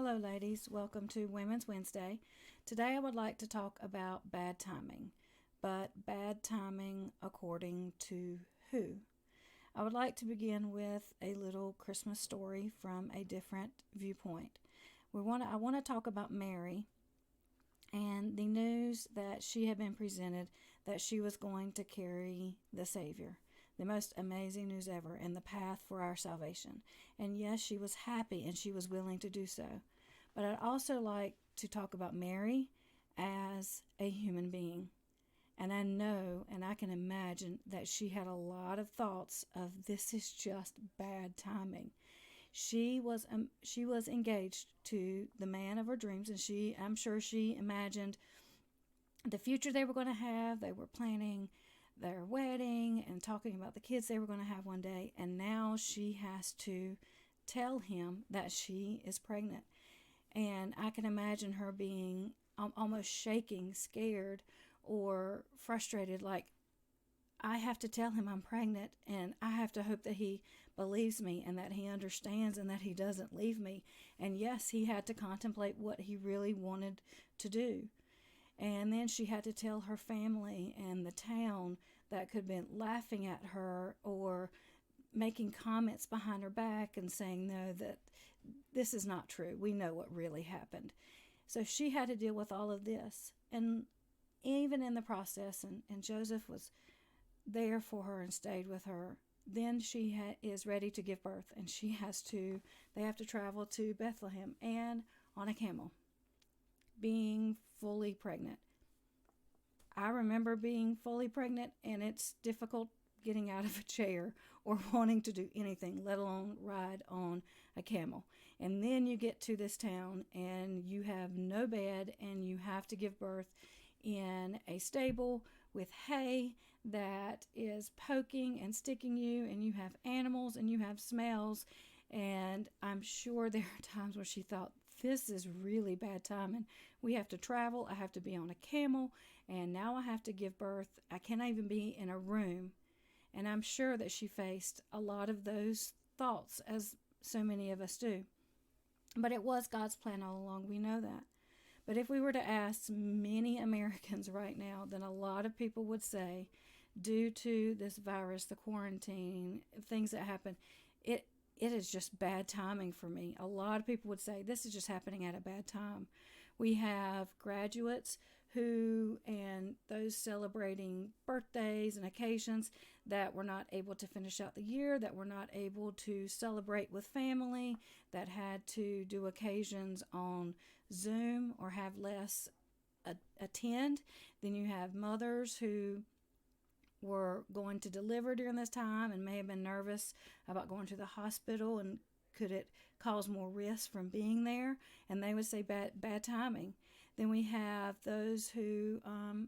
Hello, ladies. Welcome to Women's Wednesday. Today, I would like to talk about bad timing, but bad timing according to who? I would like to begin with a little Christmas story from a different viewpoint. I want to talk about Mary and the news that she had been presented that she was going to carry the Savior. The most amazing news ever and the path for our salvation. And yes, she was happy and she was willing to do so. But I'd also like to talk about Mary as a human being. And I know and I can imagine that she had a lot of thoughts of this is just bad timing. She was engaged to the man of her dreams, and I'm sure she imagined the future they were going to have. They were planning their wedding and talking about the kids they were going to have one day, and now she has to tell him that she is pregnant. And I can imagine her being almost shaking, scared, or frustrated, like, I have to tell him I'm pregnant, and I have to hope that he believes me and that he understands and that he doesn't leave me. And yes, he had to contemplate what he really wanted to do. And then she had to tell her family and the town that could have been laughing at her or making comments behind her back and saying, no, that this is not true. We know what really happened. So she had to deal with all of this. And even in the process, and Joseph was there for her and stayed with her. Then she is ready to give birth, and they have to travel to Bethlehem and on a camel, being fully pregnant. I remember being fully pregnant, and it's difficult getting out of a chair or wanting to do anything, let alone ride on a camel. And then you get to this town, and you have no bed, and you have to give birth in a stable with hay that is poking and sticking you, and you have animals and you have smells. And I'm sure there are times where she thought, this is really bad timing. We have to travel, I have to be on a camel, and now I have to give birth. I can't even be in a room. And I'm sure that she faced a lot of those thoughts, as so many of us do. But it was God's plan all along, we know that. But if we were to ask many Americans right now, then a lot of people would say, due to this virus, the quarantine, things that happen, it is just bad timing for me. A lot of people would say this is just happening at a bad time. We have graduates and those celebrating birthdays and occasions that were not able to finish out the year, that were not able to celebrate with family, that had to do occasions on Zoom or have less attend. Then you have mothers who were going to deliver during this time and may have been nervous about going to the hospital, and could it cause more risk from being there? And they would say bad timing. Then we have those who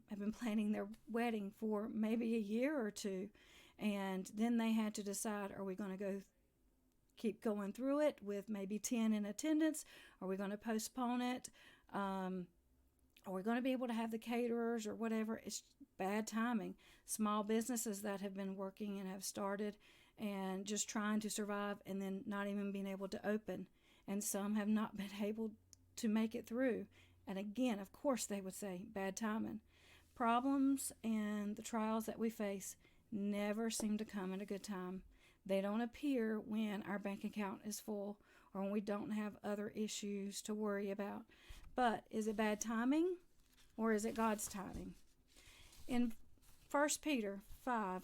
have been planning their wedding for maybe a year or two, and then they had to decide, are we going to keep going through it with maybe 10 in attendance? Are we going to postpone it? Are we going to be able to have the caterers or whatever? It's bad timing. Small businesses that have been working and have started and just trying to survive, and then not even being able to open. And some have not been able to make it through. And again, of course, they would say bad timing. Problems and the trials that we face never seem to come at a good time. They don't appear when our bank account is full or when we don't have other issues to worry about. But is it bad timing, or is it God's timing? In 1 Peter 5,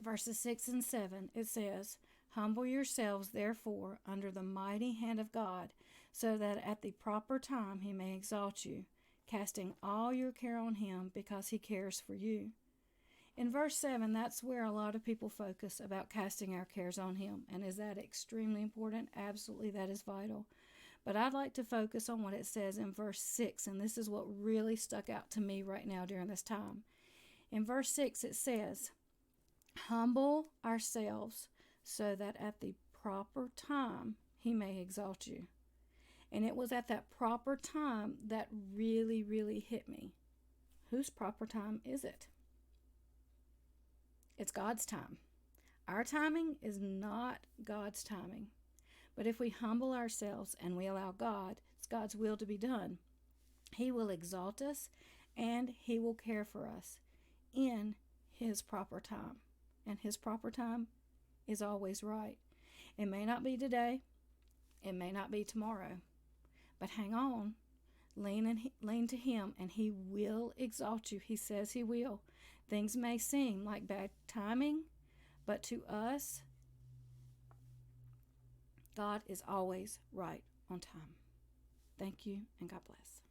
verses 6 and 7, it says, "Humble yourselves, therefore, under the mighty hand of God, so that at the proper time he may exalt you, casting all your care on him, because he cares for you." In verse 7, that's where a lot of people focus about casting our cares on him. And is that extremely important? Absolutely, that is vital. But I'd like to focus on what it says in verse 6, and this is what really stuck out to me right now during this time. In verse 6, it says, "Humble ourselves so that at the proper time he may exalt you." And it was at that proper time that really, really hit me. Whose proper time is it? It's God's time. Our timing is not God's timing. But if we humble ourselves and we allow God's will to be done, He will exalt us and He will care for us in His proper time. And His proper time is always right. It may not be today, it may not be tomorrow, but hang on. Lean to Him, and He will exalt you. He says He will. Things may seem like bad timing, but to us, God is always right on time. Thank you, and God bless.